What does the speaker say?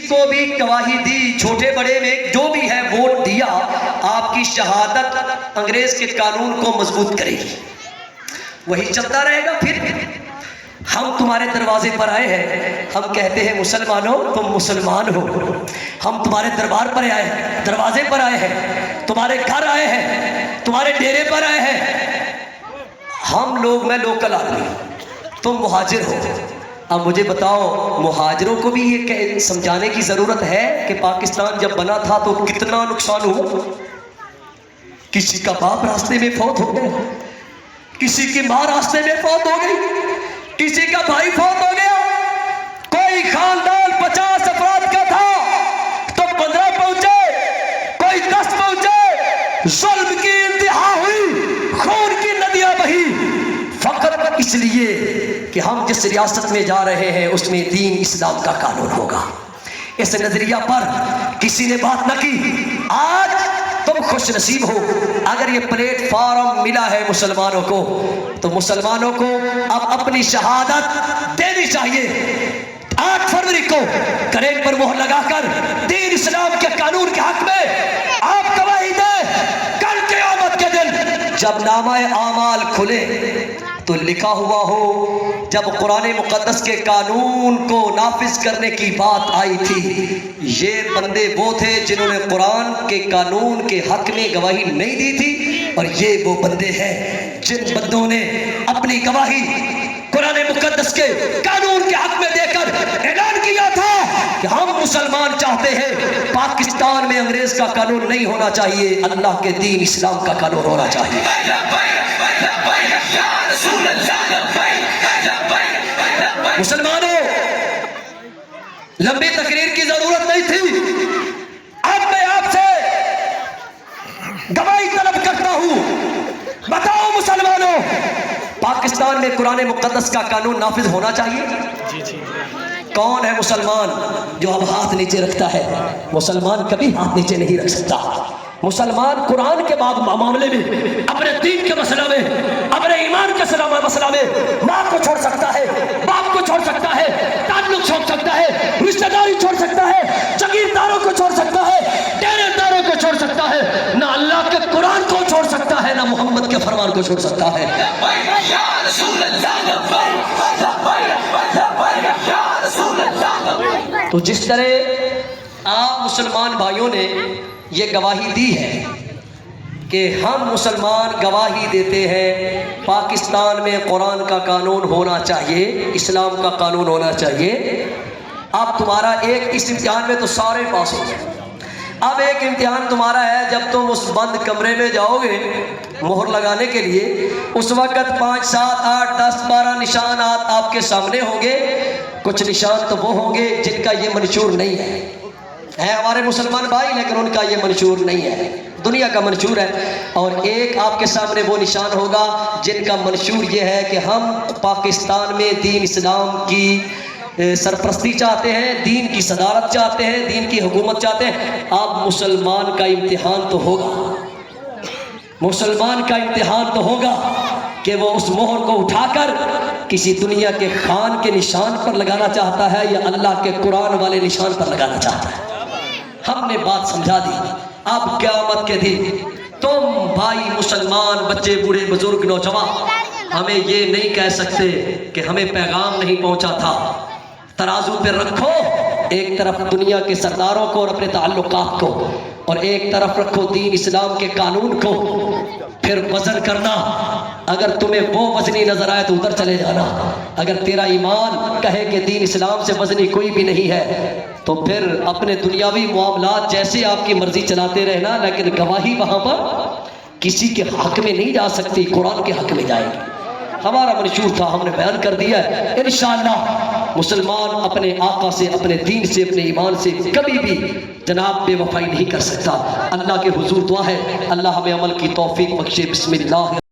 کو بھی گواہی دی، چھوٹے بڑے میں جو بھی ہے ووٹ دیا، آپ کی شہادت انگریز کے قانون کو مضبوط کرے گی، وہی چلتا رہے گا۔ پھر ہم تمہارے دروازے پر آئے ہیں، ہم کہتے ہیں مسلمانوں تم مسلمان ہو، ہم تمہارے دربار پر آئے ہیں، دروازے پر آئے ہیں، تمہارے گھر آئے ہیں، تمہارے ڈیرے پر آئے ہیں۔ ہم لوگ، میں لوکل آدمی، تم مہاجر ہو۔ اب مجھے بتاؤ، مہاجروں کو بھی یہ سمجھانے کی ضرورت ہے کہ پاکستان جب بنا تھا تو کتنا نقصان ہوا؟ کسی کا باپ راستے میں فوت ہو گیا، کسی کی ماں راستے میں فوت ہو گئی، کسی کا بھائی فوت ہو گیا۔ کوئی خاندان 50 افراد کا تھا تو 15 پہنچے، کوئی 10 پہنچے، ظلم کی انتہا ہوئی، خون کی ندیاں بہی، فقط اس لیے کہ ہم جس ریاست میں جا رہے ہیں اس میں دین اسلام کا قانون ہوگا۔ اس نظریہ پر کسی نے بات نہ کی۔ آج تم خوش نصیب ہو اگر یہ پلیٹ فارم ملا ہے مسلمانوں کو، تو مسلمانوں کو اب اپنی شہادت دینی چاہیے۔ 8 فروری کو کریک پر مہر لگا کر دین اسلام کے قانون کے حق میں آپ گواہی دیں۔ کل قیامت کے دن جب نامہ اعمال کھلے تو لکھا ہوا ہو، جب قرآن مقدس کے قانون کو نافذ کرنے کی بات آئی تھی، یہ بندے وہ تھے جنہوں نے قرآن کے قانون کے حق میں گواہی نہیں دی تھی، اور یہ وہ بندے ہیں جن بندوں نے اپنی گواہی قرآن مقدس کے قانون کے حق میں دے کر اعلان کیا تھا کہ ہم مسلمان چاہتے ہیں پاکستان میں انگریز کا قانون نہیں ہونا چاہیے، اللہ کے دین اسلام کا قانون ہونا چاہیے۔ مسلمانوں، لمبی تقریر کی ضرورت نہیں تھی، اب میں آپ سے گواہی طلب کرتا ہوں۔ بتاؤ مسلمانوں، پاکستان میں قرآن مقدس کا قانون نافذ ہونا چاہیے؟ کون ہے مسلمان جو اب ہاتھ نیچے رکھتا ہے؟ مسلمان کبھی ہاتھ نیچے نہیں رکھ سکتا۔ مسلمان قرآن کے معاملے میں، اپنے دین کے مسئلہ میں، اپنے ایمان کے مسئلہ میں ماں کو چھوڑ سکتا ہے، باپ کو چھوڑ سکتا ہے، تعلق چھوڑ سکتا ہے، رشتہ داری چھوڑ سکتا ہے، جگیرداروں کو چھوڑ سکتا ہے، ڈیرے داروں کو چھوڑ سکتا ہے، نہ اللہ کے قرآن کو چھوڑ سکتا ہے، نہ محمد کے فرمان کو چھوڑ سکتا ہے۔ تو جس طرح آپ مسلمان بھائیوں نے یہ گواہی دی ہے کہ ہم مسلمان گواہی دیتے ہیں پاکستان میں قرآن کا قانون ہونا چاہیے، اسلام کا قانون ہونا چاہیے، اب تمہارا ایک اس امتحان میں تو سارے پاس ہو گئے۔ اب ایک امتحان تمہارا ہے، جب تم اس بند کمرے میں جاؤ گے مہر لگانے کے لیے، اس وقت 5 7 8 10 12 نشانات آپ کے سامنے ہوں گے۔ کچھ نشان تو وہ ہوں گے جن کا یہ منشور نہیں ہے ہمارے مسلمان بھائی، لیکن ان کا یہ منشور نہیں ہے، دنیا کا منشور ہے۔ اور ایک آپ کے سامنے وہ نشان ہوگا جن کا منشور یہ ہے کہ ہم پاکستان میں دین اسلام کی سرپرستی چاہتے ہیں، دین کی صدارت چاہتے ہیں، دین کی حکومت چاہتے ہیں۔ اب مسلمان کا امتحان تو ہوگا، مسلمان کا امتحان تو ہوگا کہ وہ اس مہر کو اٹھا کر کسی دنیا کے خان کے نشان پر لگانا چاہتا ہے یا اللہ کے قرآن والے نشان پر لگانا چاہتا ہے۔ ہم نے بات سمجھا دی۔ اب قیامت کے دن تم بھائی مسلمان، بچے، بوڑھے، بزرگ، نوجوان، ہمیں یہ نہیں کہہ سکتے کہ ہمیں پیغام نہیں پہنچا تھا۔ ترازو پہ رکھو، ایک طرف دنیا کے سرداروں کو اور اپنے تعلقات کو، اور ایک طرف رکھو دین اسلام کے قانون کو، پھر وزن کرنا۔ اگر تمہیں وہ وزنی نظر آئے تو ادھر چلے جانا، اگر تیرا ایمان کہے کہ دین اسلام سے وزنی کوئی بھی نہیں ہے تو پھر اپنے دنیاوی معاملات جیسے آپ کی مرضی چلاتے رہنا، لیکن گواہی وہاں پر کسی کے حق میں نہیں جا سکتی، قرآن کے حق میں جائے گی۔ ہمارا منشور تھا، ہم نے بیان کر دیا ہے۔ انشاءاللہ مسلمان اپنے آقا سے، اپنے دین سے، اپنے ایمان سے کبھی بھی جناب بے وفائی نہیں کر سکتا۔ اللہ کے حضور دعا ہے اللہ ہمیں عمل کی توفیق بخشے۔ بسم اللہ۔